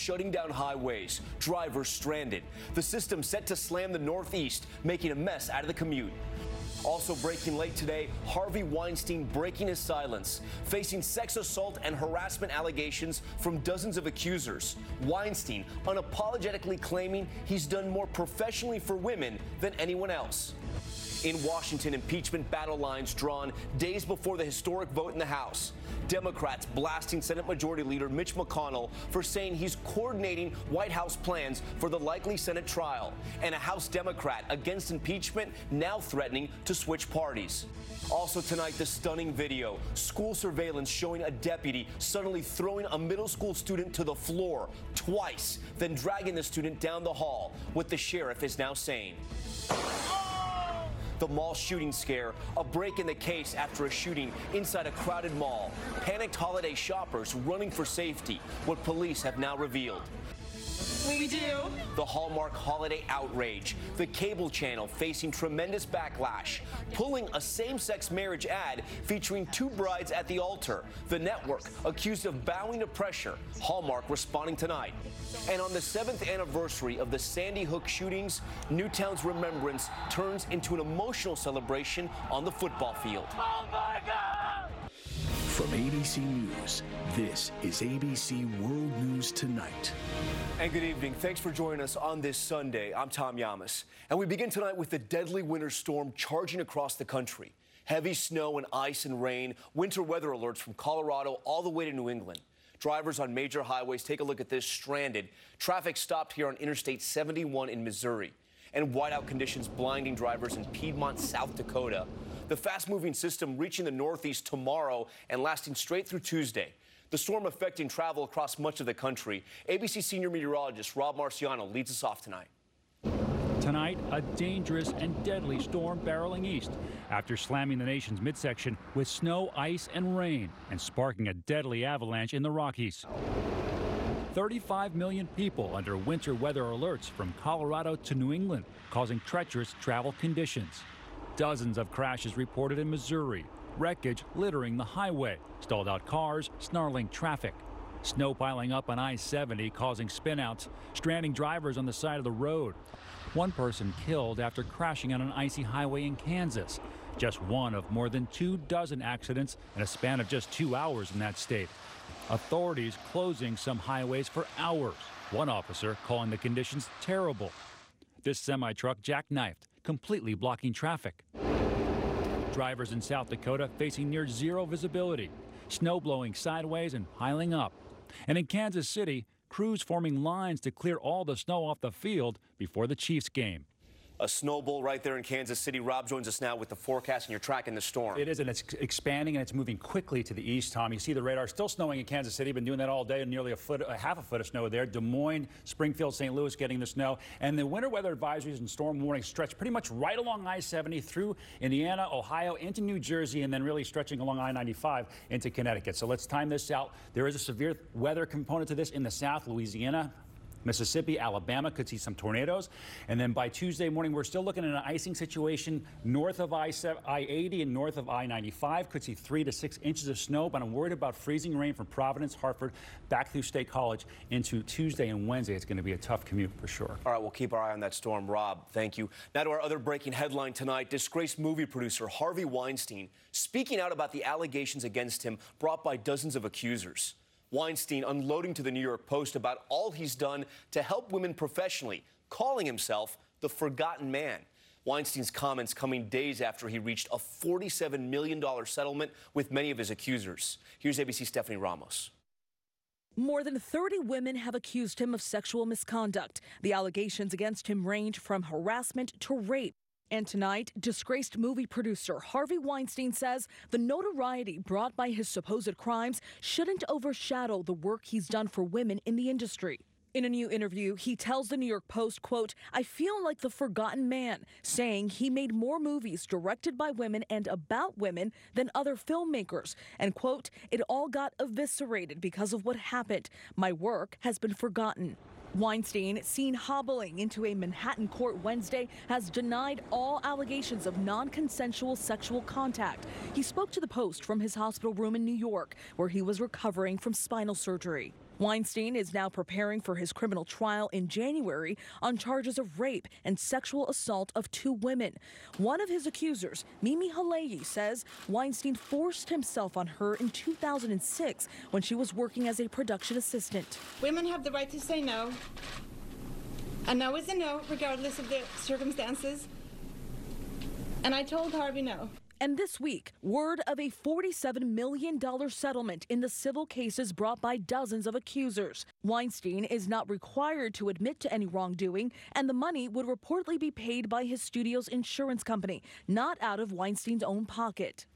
shutting down highways, drivers stranded. The system set to slam the Northeast, making a mess out of the commute. Also breaking late today, Harvey Weinstein breaking his silence, facing sex assault and harassment allegations from dozens of accusers. Weinstein unapologetically claiming he's done more professionally for women than anyone else. In Washington, impeachment battle lines drawn days before the historic vote in the House. Democrats blasting Senate Majority Leader Mitch McConnell for saying he's coordinating White House plans for the likely Senate trial. And a House Democrat against impeachment now threatening to switch parties. Also tonight, the stunning video. School surveillance showing a deputy suddenly throwing a middle school student to the floor twice, then dragging the student down the hall. What the sheriff is now saying. The mall shooting scare, a break in the case after a shooting inside a crowded mall. Panicked holiday shoppers running for safety, what police have now revealed. We do. The Hallmark holiday outrage. The cable channel facing tremendous backlash, pulling a same-sex marriage ad featuring two brides at the altar. The network accused of bowing to pressure. Hallmark responding tonight. And on the 7th anniversary of the Sandy Hook shootings, Newtown's remembrance turns into an emotional celebration on the football field. Oh my God! From ABC News, this is ABC World News Tonight. And good evening. Thanks for joining us on this Sunday. I'm Tom Yamas. And we begin tonight with the deadly winter storm charging across the country. Heavy snow and ice and rain, winter weather alerts from Colorado all the way to New England. Drivers on major highways, take a look at this, stranded. Traffic stopped here on Interstate 71 in Missouri. And whiteout conditions blinding drivers in Piedmont, South Dakota. The fast-moving system reaching the Northeast tomorrow and lasting straight through Tuesday. The storm affecting travel across much of the country. ABC senior meteorologist Rob Marciano leads us off tonight. Tonight, a dangerous and deadly storm barreling east after slamming the nation's midsection with snow, ice, and rain and sparking a deadly avalanche in the Rockies. 35 million people under winter weather alerts from Colorado to New England, causing treacherous travel conditions. Dozens of crashes reported in Missouri. Wreckage littering the highway, stalled out cars, snarling traffic. Snow piling up on I-70 causing spinouts, stranding drivers on the side of the road. One person killed after crashing on an icy highway in Kansas. Just one of more than 24 accidents in a span of just 2 hours in that state. Authorities closing some highways for hours. One officer calling the conditions terrible. This semi-truck jackknifed, completely blocking traffic. Drivers in South Dakota facing near zero visibility, snow blowing sideways and piling up. And in Kansas City, crews forming lines to clear all the snow off the field before the Chiefs game. A snow bowl right there in Kansas City. Rob joins us now with the forecast, and you're tracking the storm. It is, and it's expanding, and it's moving quickly to the east, Tom. You see the radar still snowing in Kansas City. Been doing that all day, and nearly half a foot of snow there. Des Moines, Springfield, St. Louis getting the snow. And the winter weather advisories and storm warnings stretch pretty much right along I-70 through Indiana, Ohio, into New Jersey, and then really stretching along I-95 into Connecticut. So let's time this out. There is a severe weather component to this in the south, Louisiana, Mississippi, Alabama could see some tornadoes. And then by Tuesday morning, we're still looking at an icing situation north of I-80 and north of I-95. Could see 3 to 6 inches of snow, but I'm worried about freezing rain from Providence, Hartford, back through State College into Tuesday and Wednesday. It's going to be a tough commute for sure. All right, we'll keep our eye on that storm. Rob, thank you. Now to our other breaking headline tonight. Disgraced movie producer Harvey Weinstein speaking out about the allegations against him brought by dozens of accusers. Weinstein unloading to the New York Post about all he's done to help women professionally, calling himself the forgotten man. Weinstein's comments coming days after he reached a $47 million settlement with many of his accusers. Here's ABC's Stephanie Ramos. More than 30 women have accused him of sexual misconduct. The allegations against him range from harassment to rape. And tonight, disgraced movie producer Harvey Weinstein says the notoriety brought by his supposed crimes shouldn't overshadow the work he's done for women in the industry. In a new interview, he tells the New York Post, quote, "I feel like the forgotten man," saying he made more movies directed by women and about women than other filmmakers. And, quote, "It all got eviscerated because of what happened. My work has been forgotten." Weinstein, seen hobbling into a Manhattan court Wednesday, has denied all allegations of non-consensual sexual contact. He spoke to the Post from his hospital room in New York, where he was recovering from spinal surgery. Weinstein is now preparing for his criminal trial in January on charges of rape and sexual assault of 2 women. One of his accusers, Mimi Haleyi, says Weinstein forced himself on her in 2006 when she was working as a production assistant. Women have the right to say no. A no is a no, regardless of the circumstances. And I told Harvey no. And this week, word of a $47 million settlement in the civil cases brought by dozens of accusers. Weinstein is not required to admit to any wrongdoing, and the money would reportedly be paid by his studio's insurance company, not out of Weinstein's own pocket.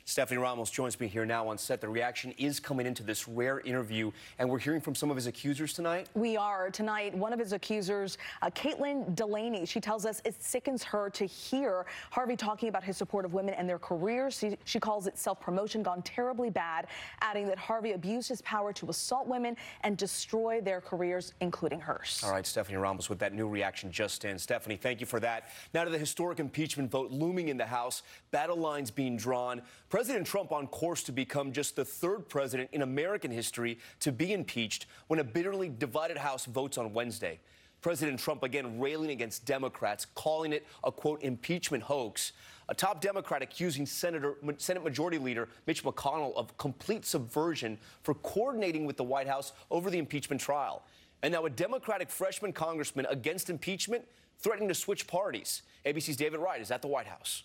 Stephanie Ramos joins me here now on set. The reaction is coming into this rare interview, and we're hearing from some of his accusers tonight. We are. Tonight, one of his accusers, Caitlin Delaney, she tells us it sickens her to hear Harvey talking about his support of women and their careers. She calls it self-promotion gone terribly bad, adding that Harvey abused his power to assault women and destroy their careers, including hers. All right, Stephanie Ramos with that new reaction just in. Stephanie, thank you for that. Now to the historic impeachment vote looming in the House, battle lines being drawn. President Trump on course to become just the 3rd president in American history to be impeached when a bitterly divided House votes on Wednesday. President Trump again railing against Democrats, calling it a, quote, impeachment hoax. A top Democrat accusing Senate Majority Leader Mitch McConnell of complete subversion for coordinating with the White House over the impeachment trial. And now a Democratic freshman congressman against impeachment threatening to switch parties. ABC's David Wright is at the White House.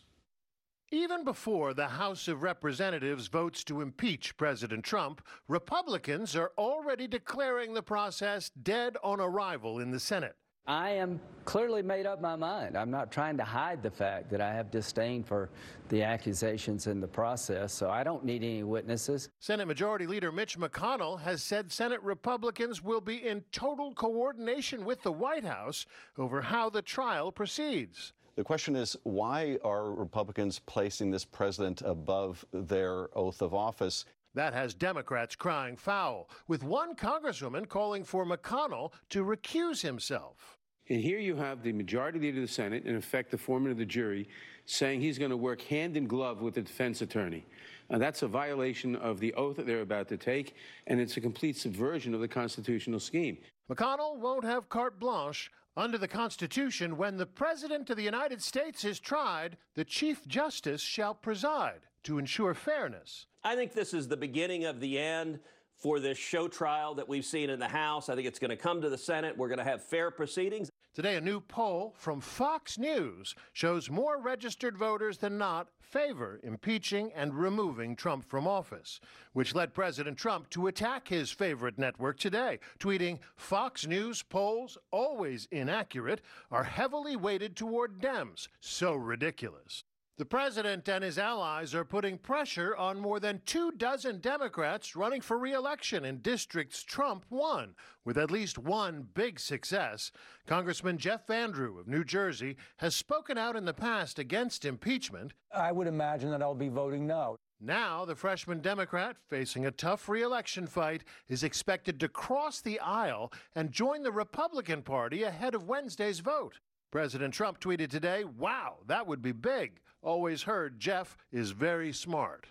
Even before the House of Representatives votes to impeach President Trump, Republicans are already declaring the process dead on arrival in the Senate. I am clearly made up my mind. I'm not trying to hide the fact that I have disdain for the accusations in the process, so I don't need any witnesses. Senate Majority Leader Mitch McConnell has said Senate Republicans will be in total coordination with the White House over how the trial proceeds. The question is, why are Republicans placing this president above their oath of office? That has Democrats crying foul, with one congresswoman calling for McConnell to recuse himself. And here you have the Majority Leader of the Senate, in effect the foreman of the jury, saying he's going to work hand in glove with the defense attorney. That's a violation of the oath that they're about to take, and it's a complete subversion of the constitutional scheme. McConnell won't have carte blanche. Under the Constitution, when the President of the United States is tried, the Chief Justice shall preside to ensure fairness. I think this is the beginning of the end for this show trial that we've seen in the House. I think it's going to come to the Senate. We're going to have fair proceedings. Today, a new poll from Fox News shows more registered voters than not favor impeaching and removing Trump from office, which led President Trump to attack his favorite network today, tweeting, "Fox News polls, always inaccurate, are heavily weighted toward Dems. So ridiculous." The president and his allies are putting pressure on more than 24 Democrats running for re-election in districts Trump won, with at least one big success. Congressman Jeff Van Drew of New Jersey has spoken out in the past against impeachment. I would imagine that I'll be voting no. Now, the freshman Democrat, facing a tough re-election fight, is expected to cross the aisle and join the Republican Party ahead of Wednesday's vote. President Trump tweeted today, "Wow, that would be big. Always heard Jeff is very smart."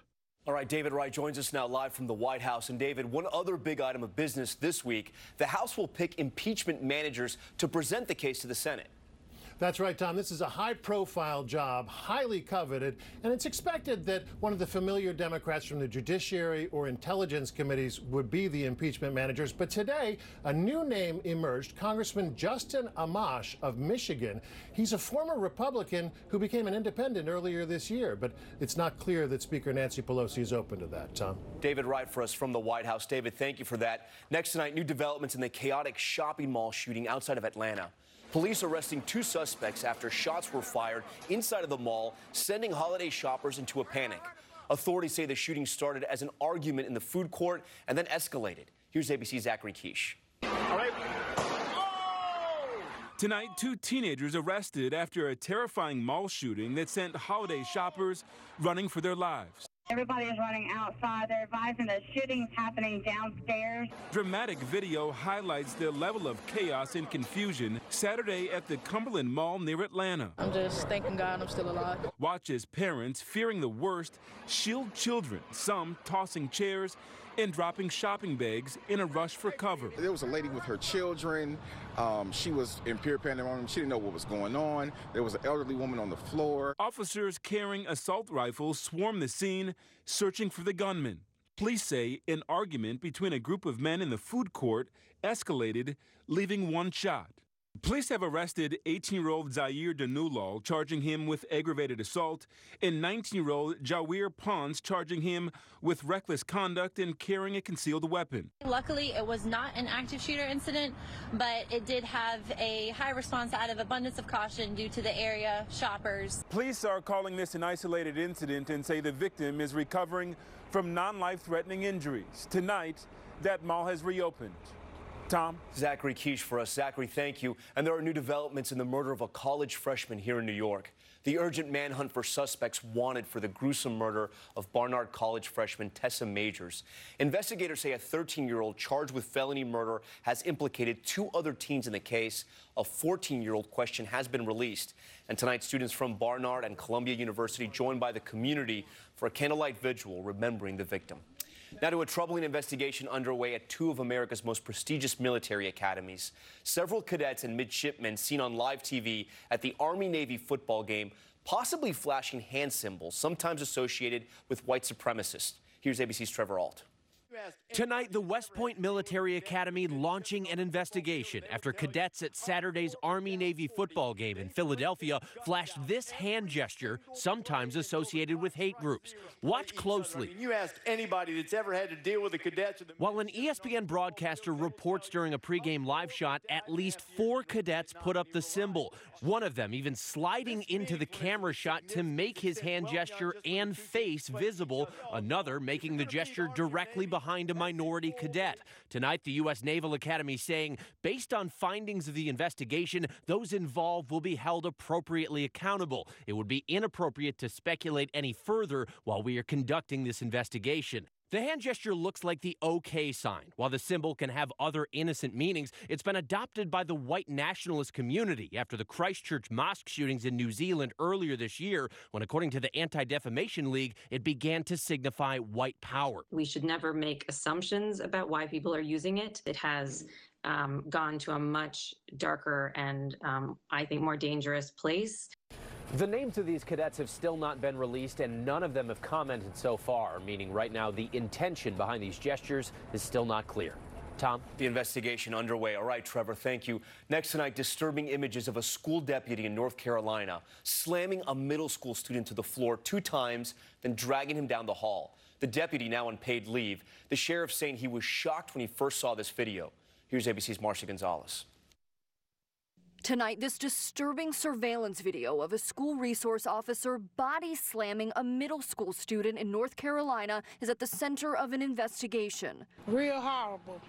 All right, David Wright joins us now live from the White House. And David, one other big item of business this week, the House will pick impeachment managers to present the case to the Senate. That's right, Tom. This is a high-profile job, highly coveted, and it's expected that one of the familiar Democrats from the Judiciary or Intelligence Committees would be the impeachment managers. But today, a new name emerged, Congressman Justin Amash of Michigan. He's a former Republican who became an independent earlier this year, but it's not clear that Speaker Nancy Pelosi is open to that, Tom. David Wright for us from the White House. David, thank you for that. Next tonight, new developments in the chaotic shopping mall shooting outside of Atlanta. Police arresting 2 suspects after shots were fired inside of the mall, sending holiday shoppers into a panic. Authorities say the shooting started as an argument in the food court and then escalated. Here's ABC's Zachary Quiche. Tonight, 2 teenagers arrested after a terrifying mall shooting that sent holiday shoppers running for their lives. Everybody is running outside. They're advising that shooting's happening downstairs. Dramatic video highlights the level of chaos and confusion Saturday at the Cumberland Mall near Atlanta. I'm just thanking God I'm still alive. Watch as parents, fearing the worst, shield children, some tossing chairs and dropping shopping bags in a rush for cover. There was a lady with her children. She was in pure pandemonium. She didn't know what was going on. There was an elderly woman on the floor. Officers carrying assault rifles swarmed the scene, searching for the gunman. Police say an argument between a group of men in the food court escalated, leaving one shot. Police have arrested 18-year-old Zaire Danulal, charging him with aggravated assault, and 19-year-old Jawir Pons, charging him with reckless conduct and carrying a concealed weapon. Luckily, it was not an active shooter incident, but it did have a high response out of abundance of caution due to the area shoppers. Police are calling this an isolated incident and say the victim is recovering from non-life-threatening injuries. Tonight, that mall has reopened. Tom? Zachary Quiche for us. Zachary, thank you. And there are new developments in the murder of a college freshman here in New York. The urgent manhunt for suspects wanted for the gruesome murder of Barnard College freshman Tessa Majors. Investigators say a 13-year-old charged with felony murder has implicated 2 other teens in the case. A 14-year-old question has been released. And tonight, students from Barnard and Columbia University joined by the community for a candlelight vigil remembering the victim. Now to a troubling investigation underway at 2 of America's most prestigious military academies. Several cadets and midshipmen seen on live TV at the Army-Navy football game, possibly flashing hand symbols, sometimes associated with white supremacists. Here's ABC's Trevor Ault. Tonight, the West Point Military Academy launching an investigation after cadets at Saturday's Army-Navy football game in Philadelphia flashed this hand gesture, sometimes associated with hate groups. Watch closely. You ask anybody that's ever had to deal with the cadets. While an ESPN broadcaster reports during a pregame live shot, at least 4 cadets put up the symbol. One of them even sliding into the camera shot to make his hand gesture and face visible. Another making the gesture directly behind a minority cadet. Tonight, the U.S. Naval Academy saying, based on findings of the investigation, those involved will be held appropriately accountable. It would be inappropriate to speculate any further while we are conducting this investigation. The hand gesture looks like the OK sign. While the symbol can have other innocent meanings, it's been adopted by the white nationalist community after the Christchurch mosque shootings in New Zealand earlier this year, when, according to the Anti-Defamation League, it began to signify white power. We should never make assumptions about why people are using it. It has gone to a much darker and, I think, more dangerous place. The names of these cadets have still not been released, and none of them have commented so far, meaning right now the intention behind these gestures is still not clear. Tom? The investigation underway. All right, Trevor, thank you. Next tonight, disturbing images of a school deputy in North Carolina slamming a middle school student to the floor 2 times, then dragging him down the hall. The deputy now on paid leave. The sheriff saying he was shocked when he first saw this video. Here's ABC's Marcia Gonzalez. Tonight, this disturbing surveillance video of a school resource officer body slamming a middle school student in North Carolina is at the center of an investigation. Real horrible.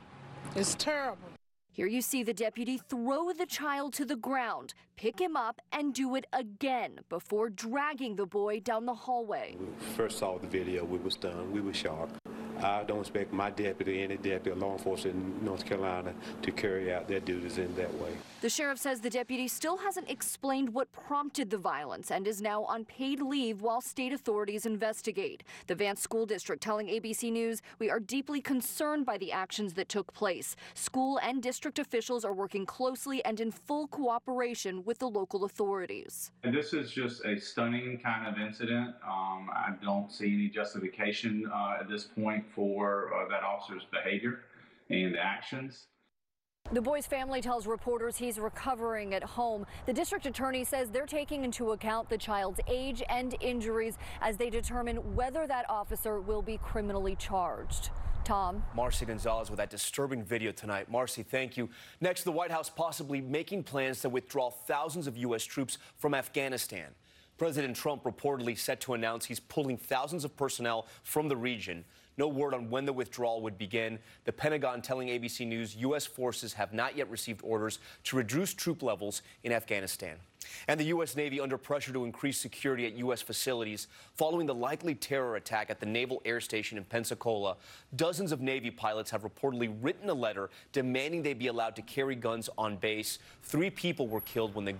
It's terrible. Here you see the deputy throw the child to the ground, pick him up, and do it again before dragging the boy down the hallway. When we first saw the video, we were stunned. We were shocked. I don't expect my deputy, any deputy, or law enforcement in North Carolina to carry out their duties in that way. The sheriff says the deputy still hasn't explained what prompted the violence and is now on paid leave while state authorities investigate. The Vance School District telling ABC News, "We are deeply concerned by the actions that took place. School and district officials are working closely and in full cooperation with the local authorities." And this is just a stunning kind of incident. I don't see any justification at this point for that officer's behavior and actions. The boy's family tells reporters he's recovering at home. The district attorney says they're taking into account the child's age and injuries as they determine whether that officer will be criminally charged. Tom? Marcia Gonzalez with that disturbing video tonight. Marcy, thank you. Next, the White House possibly making plans to withdraw thousands of U.S. troops from Afghanistan. President Trump reportedly set to announce he's pulling thousands of personnel from the region. No word on when the withdrawal would begin. The Pentagon telling ABC News U.S. forces have not yet received orders to reduce troop levels in Afghanistan. And the U.S. Navy under pressure to increase security at U.S. facilities following the likely terror attack at the Naval Air Station in Pensacola. Dozens of Navy pilots have reportedly written a letter demanding they be allowed to carry guns on base. 3 people were killed when the